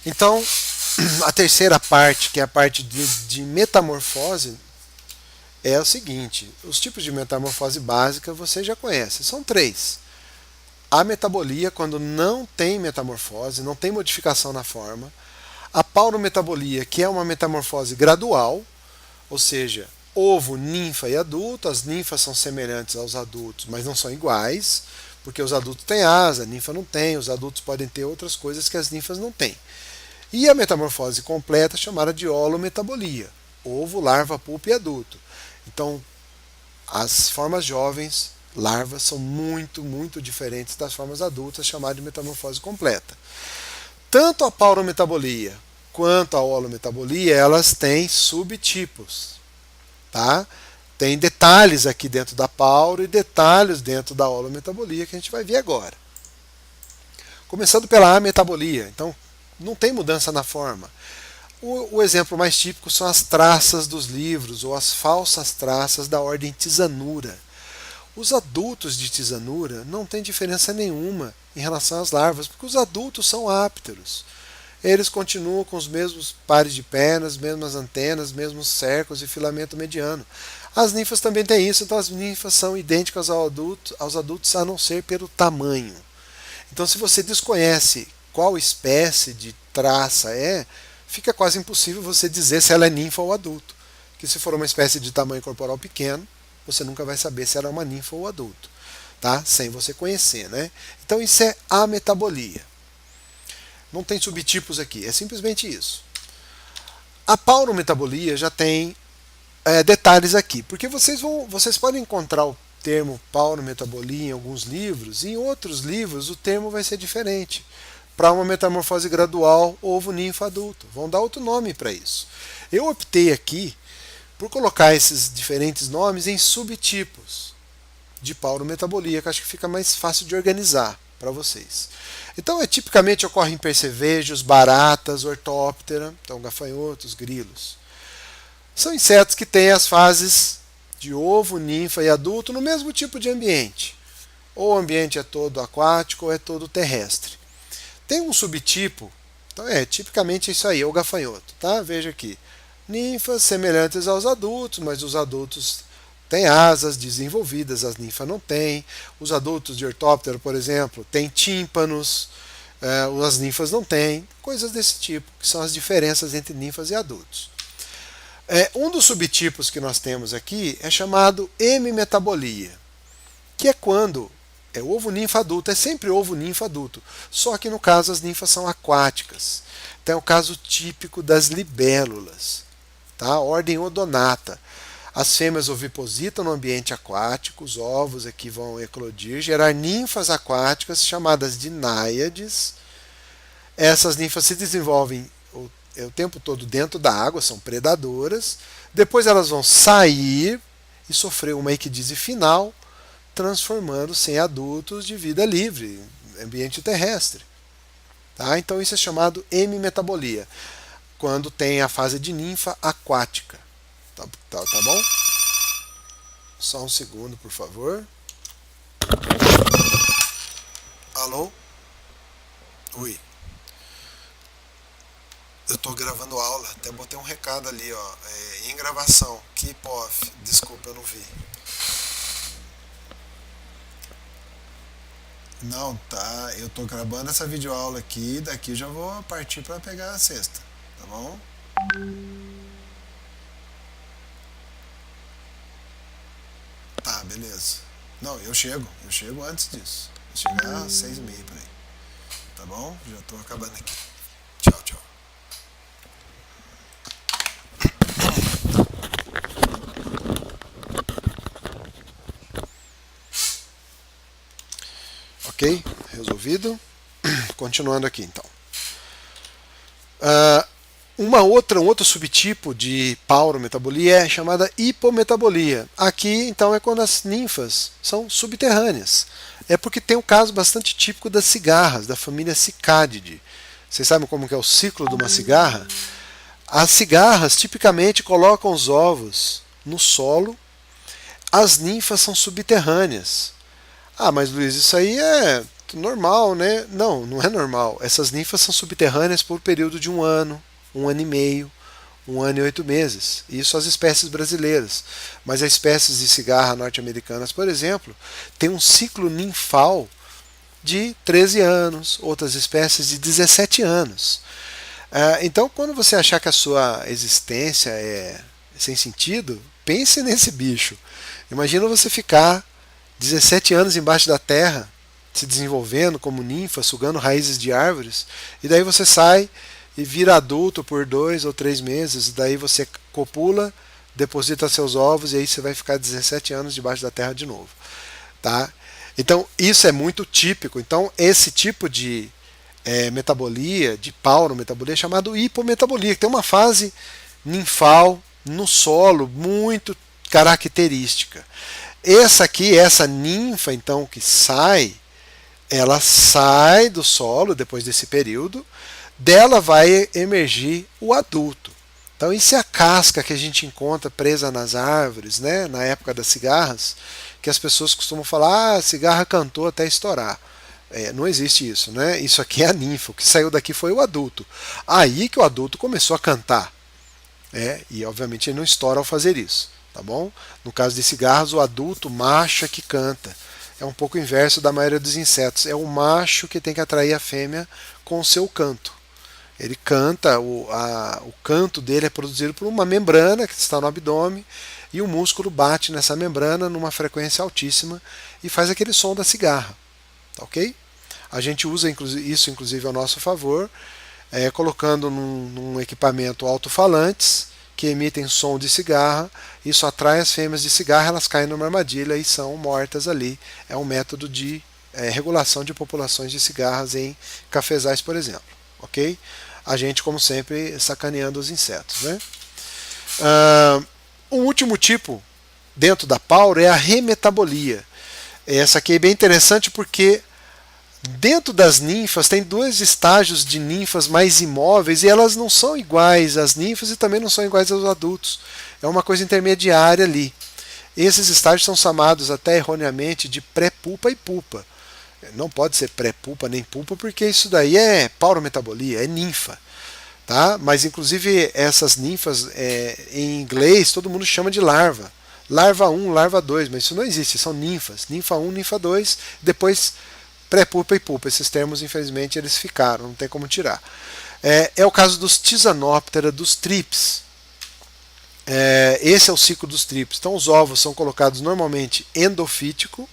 Então, a terceira parte, que é a parte de metamorfose, é o seguinte: os tipos de metamorfose básica você já conhece, são três. A metabolia, quando não tem metamorfose, não tem modificação na forma. A paurometabolia, que é uma metamorfose gradual, ou seja, ovo, ninfa e adulto. As ninfas são semelhantes aos adultos, mas não são iguais, porque os adultos têm asa, a ninfa não tem, os adultos podem ter outras coisas que as ninfas não têm. E a metamorfose completa, chamada de holometabolia: ovo, larva, pulpa e adulto. Então, as formas jovens, larvas, são muito diferentes das formas adultas, chamadas de metamorfose completa. Tanto a paurometabolia quanto a holometabolia, elas têm subtipos, tá? Tem detalhes aqui dentro da pauro e detalhes dentro da holometabolia que a gente vai ver agora. Começando pela ametabolia. Então, não tem mudança na forma. O exemplo mais típico são as traças dos livros ou as falsas traças da ordem Tisanura. Os adultos de Tisanura não têm diferença nenhuma em relação às larvas, porque os adultos são ápteros. Eles continuam com os mesmos pares de pernas, mesmas antenas, mesmos cercos e filamento mediano. As ninfas também têm isso, então as ninfas são idênticas aos adultos, a não ser pelo tamanho. Então, se você desconhece qual espécie de traça é, fica quase impossível você dizer se ela é ninfa ou adulto. Que se for uma espécie de tamanho corporal pequeno, você nunca vai saber se ela é uma ninfa ou adulto, tá? Sem você conhecer, né? Então isso é ametabolia. Não tem subtipos aqui, é simplesmente isso. A paurometabolia já tem detalhes aqui, porque vocês podem encontrar o termo paurometabolia em alguns livros, e em outros livros o termo vai ser diferente. Para uma metamorfose gradual, ovo, ninfa, adulto. Vão dar outro nome para isso. Eu optei aqui por colocar esses diferentes nomes em subtipos de paurometabolia, que acho que fica mais fácil de organizar para vocês. Então, tipicamente ocorre em percevejos, baratas, ortóptera, então gafanhotos, grilos. São insetos que têm as fases de ovo, ninfa e adulto no mesmo tipo de ambiente. Ou o ambiente é todo aquático ou é todo terrestre. Tem um subtipo, então tipicamente isso aí, é o gafanhoto, tá? Veja aqui. Ninfas semelhantes aos adultos, mas os adultos têm asas desenvolvidas, as ninfas não têm. Os adultos de ortóptero, por exemplo, têm tímpanos, as ninfas não têm. Coisas desse tipo, que são as diferenças entre ninfas e adultos. Um dos subtipos que nós temos aqui é chamado hemimetabolia, que é quando é ovo ninfa adulto, é sempre ovo ninfa adulto, só que no caso as ninfas são aquáticas. Então é o caso típico das libélulas, tá? Ordem Odonata. As fêmeas ovipositam no ambiente aquático, os ovos aqui vão eclodir, gerar ninfas aquáticas chamadas de náiades. Essas ninfas se desenvolvem o tempo todo dentro da água, são predadoras. Depois elas vão sair e sofrer uma ictise final, transformando-se em adultos de vida livre, ambiente terrestre. Tá? Então isso é chamado hemimetabolia, quando tem a fase de ninfa aquática. Tá bom? Só um segundo, por favor. Alô? Oi. Eu tô gravando aula, até botei um recado ali, ó, em gravação. Keep off. Desculpa, eu não vi. Não, tá. Eu tô gravando essa videoaula aqui, daqui eu já vou partir para pegar a sexta, tá bom? Tá, beleza. Não, eu chego antes disso. Vou chegar às 6h30 por aí. Tá bom? Já tô acabando aqui. Tchau, tchau. Ok? Resolvido? Continuando aqui então. Um outro subtipo de paurometabolia é chamada hipometabolia. Aqui, então, é quando as ninfas são subterrâneas. É porque tem um caso bastante típico das cigarras, da família Cicadidae. Vocês sabem como que é o ciclo de uma cigarra? As cigarras tipicamente colocam os ovos no solo. As ninfas são subterrâneas. Ah, mas Luiz, isso aí normal, né? Não, não é normal. Essas ninfas são subterrâneas por um período de um ano e meio, um ano e 8 meses. Isso as espécies brasileiras. Mas as espécies de cigarra norte-americanas, por exemplo, têm um ciclo ninfal de 13 anos, outras espécies de 17 anos. Então, quando você achar que a sua existência é sem sentido, pense nesse bicho. Imagina você ficar 17 anos embaixo da terra, se desenvolvendo como ninfa, sugando raízes de árvores, e daí você sai e vira adulto por 2 ou 3 meses, e daí você copula, deposita seus ovos, e aí você vai ficar 17 anos debaixo da terra de novo. Tá? Então, isso é muito típico. Então, esse tipo de metabolia, de paurometabolia, é chamado hipometabolia, que tem uma fase ninfal no solo muito característica. Essa ninfa, então, que sai, ela sai do solo depois desse período, dela vai emergir o adulto. Então, isso é a casca que a gente encontra presa nas árvores, né, na época das cigarras, que as pessoas costumam falar, a cigarra cantou até estourar. Não existe isso, né? Isso aqui é a ninfa. O que saiu daqui foi o adulto. Aí que o adulto começou a cantar. E obviamente ele não estoura ao fazer isso. Tá bom? No caso de cigarros, o adulto macho é que canta. É um pouco o inverso da maioria dos insetos. É o macho que tem que atrair a fêmea com o seu canto. Ele canta, o canto dele é produzido por uma membrana que está no abdômen e o músculo bate nessa membrana numa frequência altíssima e faz aquele som da cigarra. Tá ok? A gente usa isso inclusive ao nosso favor, colocando num equipamento alto-falantes que emitem som de cigarra. Isso atrai as fêmeas de cigarra, elas caem numa armadilha e são mortas ali. É um método de regulação de populações de cigarras em cafezais, por exemplo. Ok? A gente, como sempre, sacaneando os insetos. Né? O último tipo dentro da pauro é a remetabolia. Essa aqui é bem interessante porque dentro das ninfas tem 2 estágios de ninfas mais imóveis e elas não são iguais às ninfas e também não são iguais aos adultos. É uma coisa intermediária ali. Esses estágios são chamados até erroneamente de pré-pupa e pupa. Não pode ser pré-pupa nem pupa porque isso daí é paurometabolia, é ninfa. Tá? Mas inclusive essas ninfas em inglês todo mundo chama de larva. Larva 1, larva 2, mas isso não existe, são ninfas. Ninfa 1, ninfa 2, depois pré-pupa e pupa. Esses termos, infelizmente, eles ficaram, não tem como tirar. É o caso dos Tisanoptera, dos trips. Esse é o ciclo dos trips. Então, os ovos são colocados normalmente endofítico,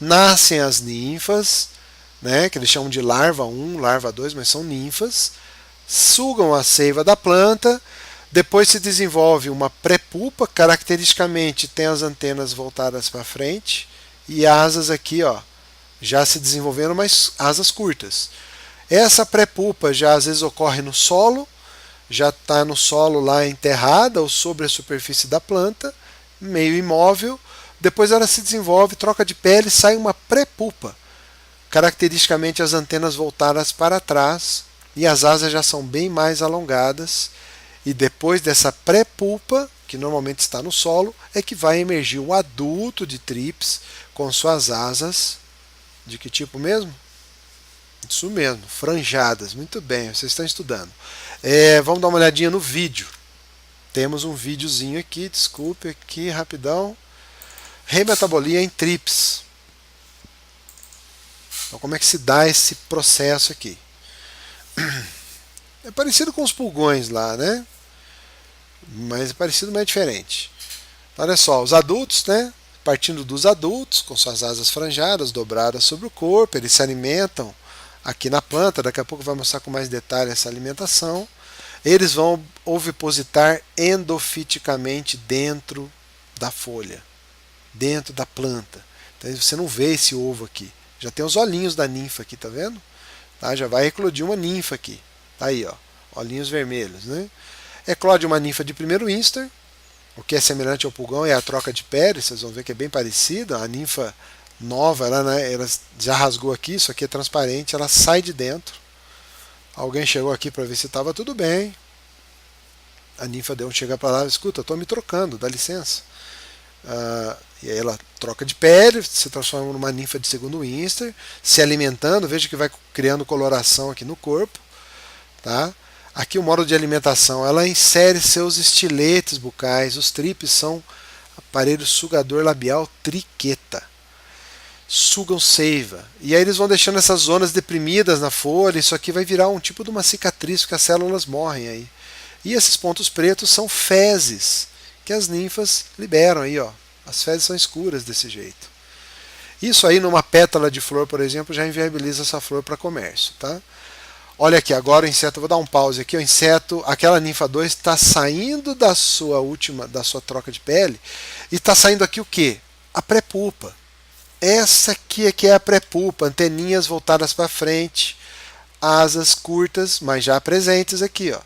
nascem as ninfas, né, que eles chamam de larva 1, larva 2, mas são ninfas, sugam a seiva da planta. Depois se desenvolve uma pré-pupa, caracteristicamente tem as antenas voltadas para frente e asas aqui, ó, já se desenvolvendo, mas asas curtas. Essa pré-pupa já às vezes ocorre no solo, já está no solo lá enterrada ou sobre a superfície da planta, meio imóvel. Depois ela se desenvolve, troca de pele, sai uma pré-pupa. Caracteristicamente as antenas voltadas para trás e as asas já são bem mais alongadas. E depois dessa pré-pupa, que normalmente está no solo, é que vai emergir o adulto de trips com suas asas, de que tipo mesmo? Isso mesmo, franjadas. Muito bem, vocês estão estudando. Vamos dar uma olhadinha no vídeo. Temos um videozinho aqui, desculpe aqui, rapidão. Remetabolia em trips. Então como é que se dá esse processo aqui? É parecido com os pulgões lá, né? Mas é parecido, mas é diferente. Olha só, os adultos, né? Partindo dos adultos, com suas asas franjadas, dobradas sobre o corpo, eles se alimentam aqui na planta. Daqui a pouco vai mostrar com mais detalhe essa alimentação. Eles vão ovipositar endofiticamente dentro da folha, dentro da planta. Então você não vê esse ovo aqui. Já tem os olhinhos da ninfa aqui, tá vendo? Tá? Já vai eclodir uma ninfa aqui. Tá aí, ó, olhinhos vermelhos, né? Eclode uma ninfa de primeiro instar. O que é semelhante ao pulgão é a troca de pele. Vocês vão ver que é bem parecida. A ninfa nova, ela já rasgou aqui. Isso aqui é transparente. Ela sai de dentro. Alguém chegou aqui para ver se estava tudo bem. A ninfa deu um chega para lá. Escuta, eu estou me trocando, dá licença. E aí ela troca de pele, se transforma numa ninfa de segundo instar, se alimentando, veja que vai criando coloração aqui no corpo. Tá? Aqui o modo de alimentação, ela insere seus estiletes bucais, os tripes são aparelho sugador labial triqueta. Sugam seiva. E aí eles vão deixando essas zonas deprimidas na folha, isso aqui vai virar um tipo de uma cicatriz, porque as células morrem aí. E esses pontos pretos são fezes que as ninfas liberam aí, ó. As fezes são escuras desse jeito. Isso aí numa pétala de flor, por exemplo, já inviabiliza essa flor para comércio, tá? Olha aqui, agora o inseto, vou dar um pause aqui, o inseto, aquela ninfa 2 está saindo da sua troca de pele e está saindo aqui o quê? A pré-pupa. Essa aqui é a pré-pupa, anteninhas voltadas para frente, asas curtas, mas já presentes aqui, ó.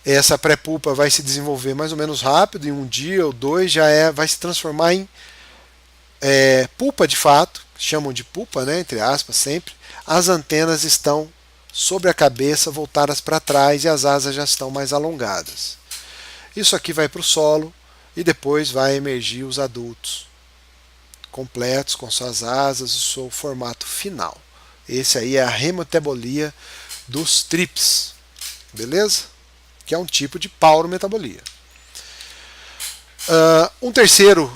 Essa pré-pupa vai se desenvolver mais ou menos rápido, em um dia ou dois vai se transformar em pupa de fato, chamam de pupa, né, entre aspas, sempre. As antenas estão sobre a cabeça, voltadas para trás, e as asas já estão mais alongadas. Isso aqui vai para o solo e depois vai emergir os adultos completos, com suas asas, o seu formato final. Esse aí é a hematobolia dos trips, beleza? Que é um tipo de paurometabolia. Um terceiro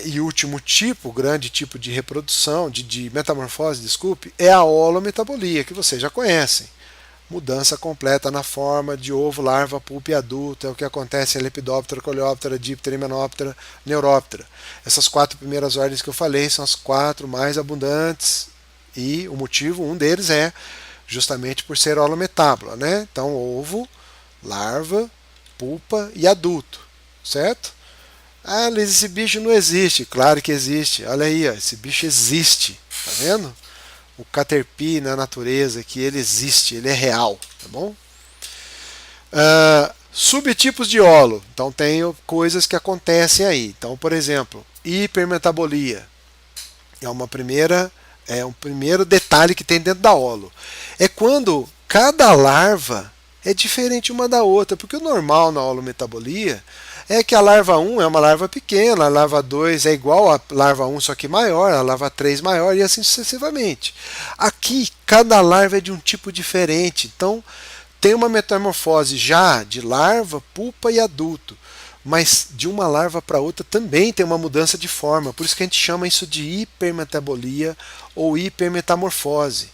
e último tipo, grande tipo de reprodução, de metamorfose, desculpe, é a holometabolia, que vocês já conhecem. Mudança completa na forma de ovo, larva, pupa e adulto. É o que acontece em Lepidoptera, Coleóptera, Diptera, Hymenoptera, Neuróptera. Essas 4 primeiras ordens que eu falei são as 4 mais abundantes. E o motivo, um deles é justamente por ser holometábola, né? Então, ovo, larva, pupa e adulto, certo? Ah, Liz, esse bicho não existe. Claro que existe. Olha aí, ó, esse bicho existe. Tá vendo? O Caterpie na natureza, que ele existe, ele é real, tá bom? Subtipos de holo. Então tem coisas que acontecem aí. Então, por exemplo, hipermetabolia. É um primeiro detalhe que tem dentro da holo. É quando cada larva é diferente uma da outra, porque o normal na holometabolia é que a larva 1 é uma larva pequena, a larva 2 é igual à larva 1, só que maior, a larva 3 maior, e assim sucessivamente. Aqui, cada larva é de um tipo diferente, então tem uma metamorfose já de larva, pupa e adulto, mas de uma larva para outra também tem uma mudança de forma, por isso que a gente chama isso de hipermetabolia ou hipermetamorfose.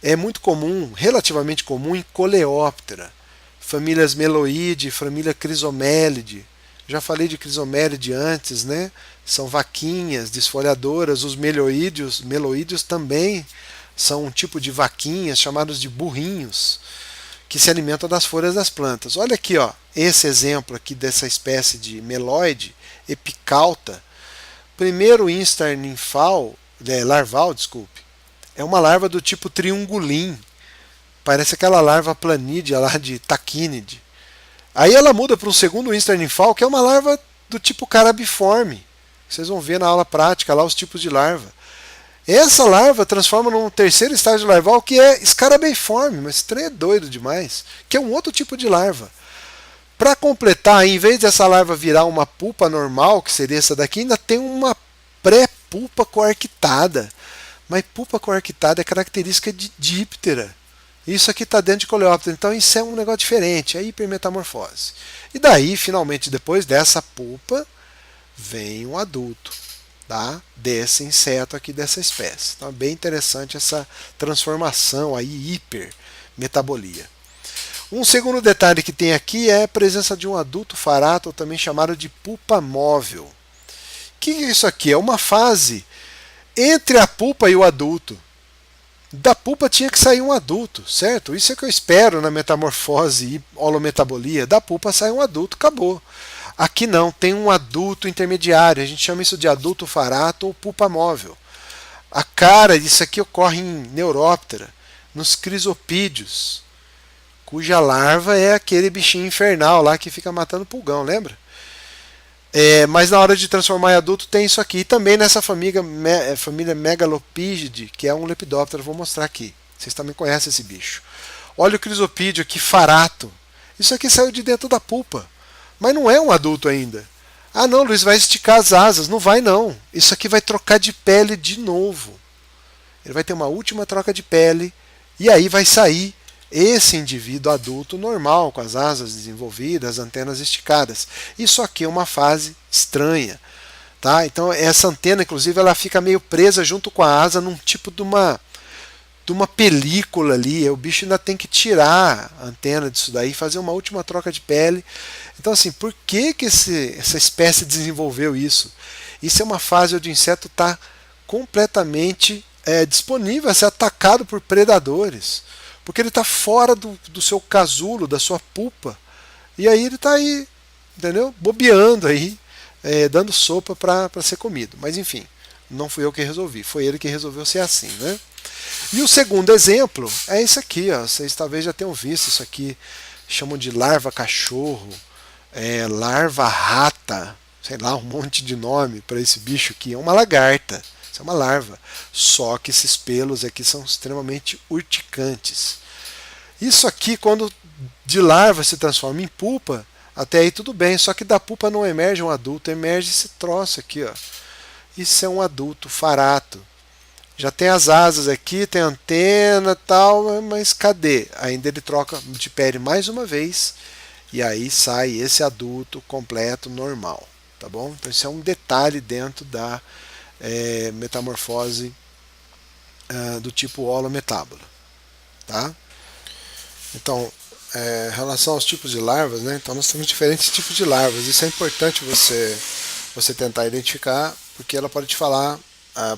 É muito comum, relativamente comum, em Coleóptera, famílias Meloide, família Chrysomelidae. Já falei de Chrysomelidae antes, né? São vaquinhas desfolhadoras. Os meloídeos também são um tipo de vaquinhas chamados de burrinhos, que se alimentam das folhas das plantas. Olha aqui, ó, esse exemplo aqui dessa espécie de meloide, Epicauta. Primeiro instar larval, desculpe, é uma larva do tipo triungulim. Parece aquela larva planídea lá de taquínide. Aí ela muda para um segundo instar ninfal, que é uma larva do tipo carabiforme. Vocês vão ver na aula prática lá os tipos de larva. Essa larva transforma num terceiro estágio larval que é escarabeiforme, mas esse trem é doido demais, que é um outro tipo de larva. Para completar, em vez dessa larva virar uma pupa normal, que seria essa daqui, ainda tem uma pré-pupa coarctada. Mas pupa coarctada é característica de díptera. Isso aqui está dentro de Coleóptera, então isso é um negócio diferente, é hipermetamorfose. E daí, finalmente, depois dessa pupa, vem um adulto, tá? Desse inseto aqui, dessa espécie. Então é bem interessante essa transformação aí, hipermetabolia. Um segundo detalhe que tem aqui é a presença de um adulto farato, também chamado de pupa móvel. O que é isso aqui? É uma fase entre a pupa e o adulto. Da pupa tinha que sair um adulto, certo? Isso é que eu espero na metamorfose e holometabolia. Da pupa sai um adulto, acabou. Aqui não, tem um adulto intermediário. A gente chama isso de adulto farato ou pupa móvel. A cara disso aqui ocorre em Neuróptera, nos crisopídeos, cuja larva é aquele bichinho infernal lá que fica matando pulgão, lembra? Mas na hora de transformar em adulto tem isso aqui. E também nessa família Megalopígide, que é um lepidóptero, vou mostrar aqui. Vocês também conhecem esse bicho. Olha o crisopídeo aqui, farato. Isso aqui saiu de dentro da pupa. Mas não é um adulto ainda. Ah não, Luiz, vai esticar as asas. Não vai não. Isso aqui vai trocar de pele de novo. Ele vai ter uma última troca de pele e aí vai sair esse indivíduo adulto normal, com as asas desenvolvidas, as antenas esticadas. Isso aqui é uma fase estranha. Tá? Então essa antena, inclusive, ela fica meio presa junto com a asa num tipo de uma película ali. O bicho ainda tem que tirar a antena disso daí, fazer uma última troca de pele. Então, assim, por que, que essa espécie desenvolveu isso? Isso é uma fase onde o inseto está completamente disponível a ser atacado por predadores, porque ele está fora do seu casulo, da sua pupa, e aí ele está aí, entendeu? Bobeando aí, dando sopa para ser comido. Mas enfim, não fui eu que resolvi, foi ele que resolveu ser assim, né? E o segundo exemplo é isso aqui, ó. Vocês talvez já tenham visto isso aqui, chamam de larva cachorro, larva rata, sei lá, um monte de nome para esse bicho aqui. É uma lagarta, isso é uma larva. Só que esses pelos aqui são extremamente urticantes. Isso aqui, quando de larva se transforma em pupa, até aí tudo bem, só que da pupa não emerge um adulto, emerge esse troço aqui, ó. Isso é um adulto farato. Já tem as asas aqui, tem antena e tal, mas cadê? Ainda ele troca de pele mais uma vez e aí sai esse adulto completo normal, tá bom? Então isso é um detalhe dentro da metamorfose do tipo holometábola, tá? Então, em relação aos tipos de larvas, né? Então nós temos diferentes tipos de larvas. Isso é importante você tentar identificar, porque ela pode te falar,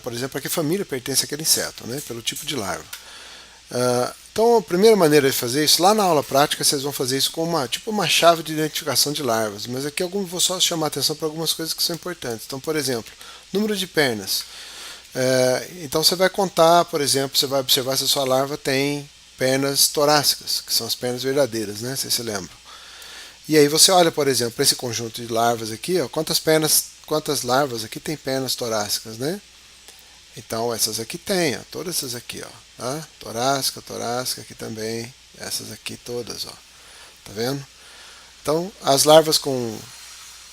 por exemplo, a que família pertence aquele inseto, né? Pelo tipo de larva. Então, a primeira maneira de fazer isso, lá na aula prática, vocês vão fazer isso com uma chave de identificação de larvas. Mas aqui vou só chamar a atenção para algumas coisas que são importantes. Então, por exemplo, número de pernas. Então, você vai contar, por exemplo, você vai observar se a sua larva tem pernas torácicas, que são as pernas verdadeiras, né? Vocês se lembram. E aí você olha, por exemplo, para esse conjunto de larvas aqui, ó, quantas larvas aqui tem pernas torácicas, né? Então essas aqui tem, ó, todas essas aqui, ó, tá? Torácica aqui também, essas aqui todas, ó, tá vendo? Então as larvas com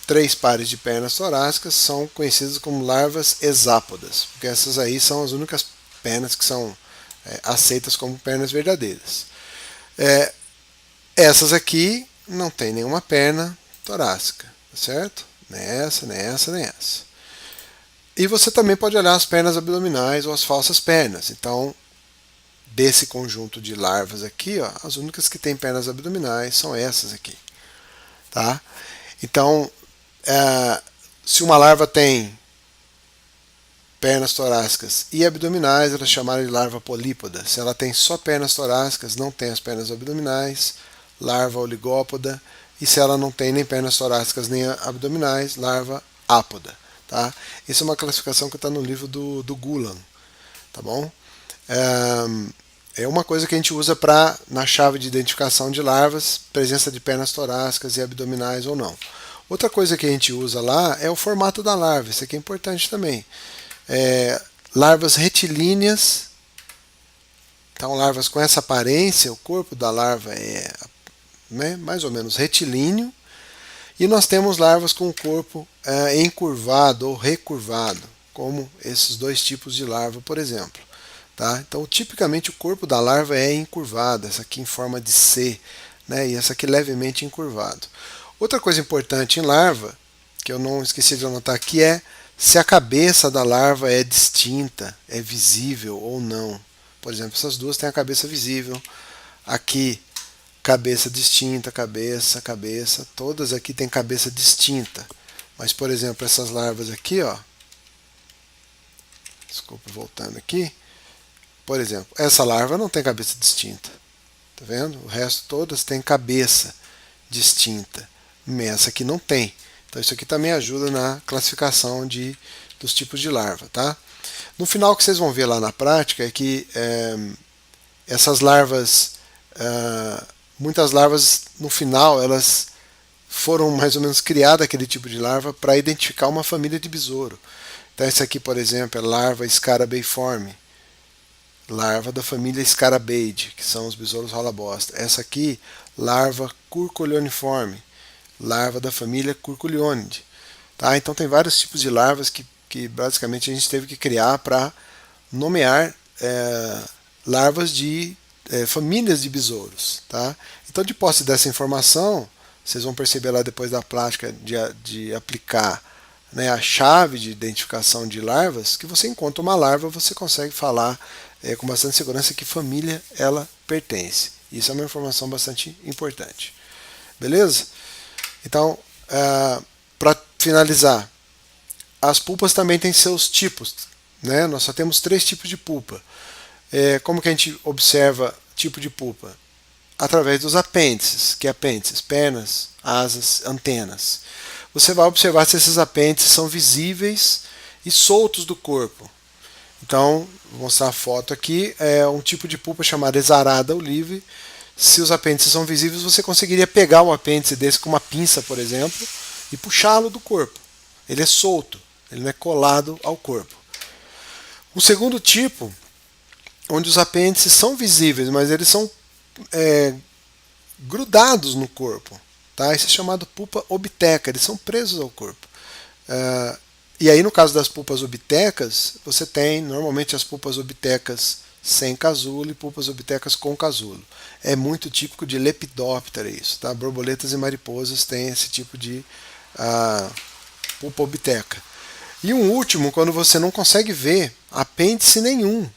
3 pares de pernas torácicas são conhecidas como larvas hexápodas, porque essas aí são as únicas pernas que são aceitas como pernas verdadeiras. Essas aqui não tem nenhuma perna torácica, tá certo? Nem essa, nem essa, nem essa. E você também pode olhar as pernas abdominais ou as falsas pernas. Então, desse conjunto de larvas aqui, ó, as únicas que têm pernas abdominais são essas aqui, tá? Então, se uma larva tem pernas torácicas e abdominais, ela é chamada de larva polípoda. Se ela tem só pernas torácicas, não tem as pernas abdominais, larva oligópoda. E se ela não tem nem pernas torácicas nem abdominais, larva ápoda. Tá? Essa é uma classificação que está no livro do Gulan. Tá bom? É uma coisa que a gente usa na chave de identificação de larvas, presença de pernas torácicas e abdominais ou não. Outra coisa que a gente usa lá é o formato da larva. Isso aqui é importante também. Larvas retilíneas. Então, larvas com essa aparência, o corpo da larva é mais ou menos retilíneo. E nós temos larvas com o corpo encurvado ou recurvado, como esses dois tipos de larva, por exemplo. Tá? Então, tipicamente, o corpo da larva é encurvado, essa aqui em forma de C, né? E essa aqui levemente encurvado. Outra coisa importante em larva, que eu não esqueci de anotar aqui, é se a cabeça da larva é distinta, é visível ou não. Por exemplo, essas duas têm a cabeça visível. Aqui, cabeça distinta, cabeça, todas aqui têm cabeça distinta. Mas, por exemplo, essas larvas aqui, ó, desculpa, voltando aqui, por exemplo, essa larva não tem cabeça distinta, tá vendo? O resto todas têm cabeça distinta, essa aqui não tem. Então isso aqui também ajuda na classificação dos tipos de larva, tá? No final, o que vocês vão ver lá na prática é que essas larvas, muitas larvas, no final, elas foram mais ou menos criadas aquele tipo de larva para identificar uma família de besouro. Então essa aqui, por exemplo, é larva Scarabeiforme, larva da família Scarabaeidae, que são os besouros rola-bosta. Essa aqui, larva Curculioniforme, larva da família Curculionidae. Tá? Então tem vários tipos de larvas que basicamente a gente teve que criar para nomear larvas de famílias de besouros. Tá? Então, de posse dessa informação, vocês vão perceber lá depois da prática de aplicar, né, a chave de identificação de larvas, que você encontra uma larva, você consegue falar com bastante segurança que família ela pertence. Isso é uma informação bastante importante. Beleza? Então, para finalizar, as pulpas também têm seus tipos. Né? Nós só temos 3 tipos de pulpa. Como que a gente observa tipo de pulpa? Através dos apêndices. Que apêndices? Pernas, asas, antenas. Você vai observar se esses apêndices são visíveis e soltos do corpo. Então, vou mostrar a foto aqui. É um tipo de pulpa chamada exarada ou livre. Se os apêndices são visíveis, você conseguiria pegar um apêndice desse com uma pinça, por exemplo, e puxá-lo do corpo. Ele é solto, ele não é colado ao corpo. O segundo tipo, onde os apêndices são visíveis, mas eles são grudados no corpo. Tá? Isso é chamado pulpa obteca, eles são presos ao corpo. E aí, no caso das pulpas obtecas, você tem normalmente as pulpas obtecas sem casulo e pulpas obtecas com casulo. É muito típico de Lepidoptera isso. Tá? Borboletas e mariposas têm esse tipo de pulpa obteca. E um último, quando você não consegue ver apêndice nenhum.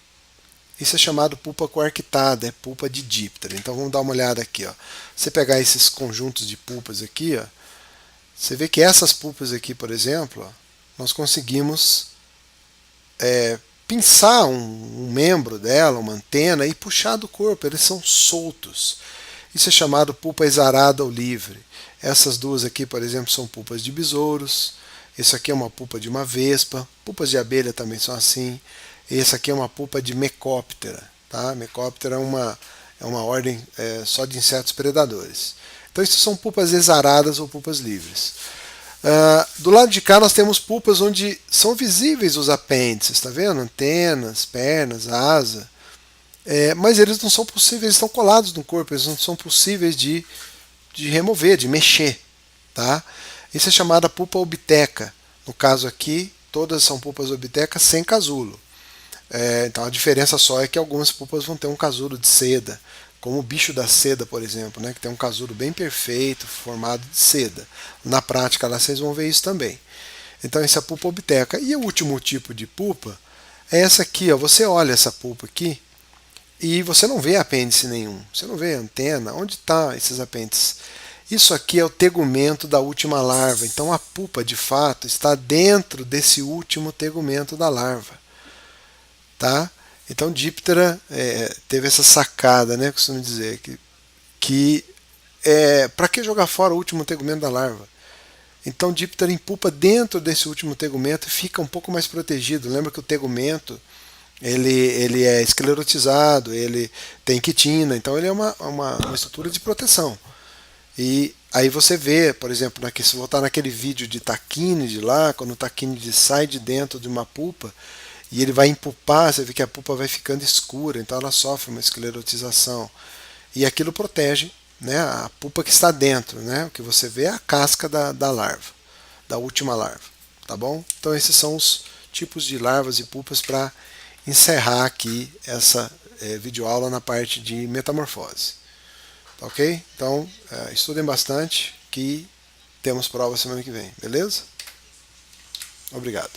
Isso é chamado pulpa coarctada, é pulpa de díptera. Então vamos dar uma olhada aqui. Ó. Você pegar esses conjuntos de pulpas aqui, ó, você vê que essas pulpas aqui, por exemplo, ó, nós conseguimos pinçar um membro dela, uma antena, e puxar do corpo. Eles são soltos. Isso é chamado pulpa exarada ou livre. Essas duas aqui, por exemplo, são pulpas de besouros. Isso aqui é uma pulpa de uma vespa. Pulpas de abelha também são assim. Esse aqui é uma pulpa de Mecoptera. Tá? Mecoptera é uma ordem só de insetos predadores. Então, isso são pulpas exaradas ou pulpas livres. Do lado de cá, nós temos pulpas onde são visíveis os apêndices. Está vendo? Antenas, pernas, asa. Mas eles não são possíveis, eles estão colados no corpo. Eles não são possíveis de remover, de mexer. Tá? Isso é chamada pulpa obteca. No caso aqui, todas são pulpas obtecas sem casulo. Então a diferença só é que algumas pulpas vão ter um casulo de seda, como o bicho da seda, por exemplo, né, que tem um casulo bem perfeito, formado de seda. Na prática lá vocês vão ver isso também. Então essa é a pulpa obteca. E o último tipo de pulpa é essa aqui. Ó. Você olha essa pulpa aqui e você não vê apêndice nenhum. Você não vê antena. Onde estão esses apêndices? Isso aqui é o tegumento da última larva. Então a pulpa, de fato, está dentro desse último tegumento da larva. Tá? Então Diptera teve essa sacada, né, costumo dizer, que para que jogar fora o último tegumento da larva? Então Diptera empulpa dentro desse último tegumento e fica um pouco mais protegido. Lembra que o tegumento ele é esclerotizado, ele tem quitina, então ele é uma estrutura de proteção. E aí você vê, por exemplo, se voltar naquele vídeo de taquínide lá, quando o taquínide sai de dentro de uma pulpa, e ele vai empulpar, você vê que a pulpa vai ficando escura, então ela sofre uma esclerotização. E aquilo protege, né, a pulpa que está dentro. Né? O que você vê é a casca da larva, da última larva. Tá bom? Então esses são os tipos de larvas e pulpas para encerrar aqui essa videoaula na parte de metamorfose. Tá ok? Então estudem bastante que temos prova semana que vem. Beleza? Obrigado.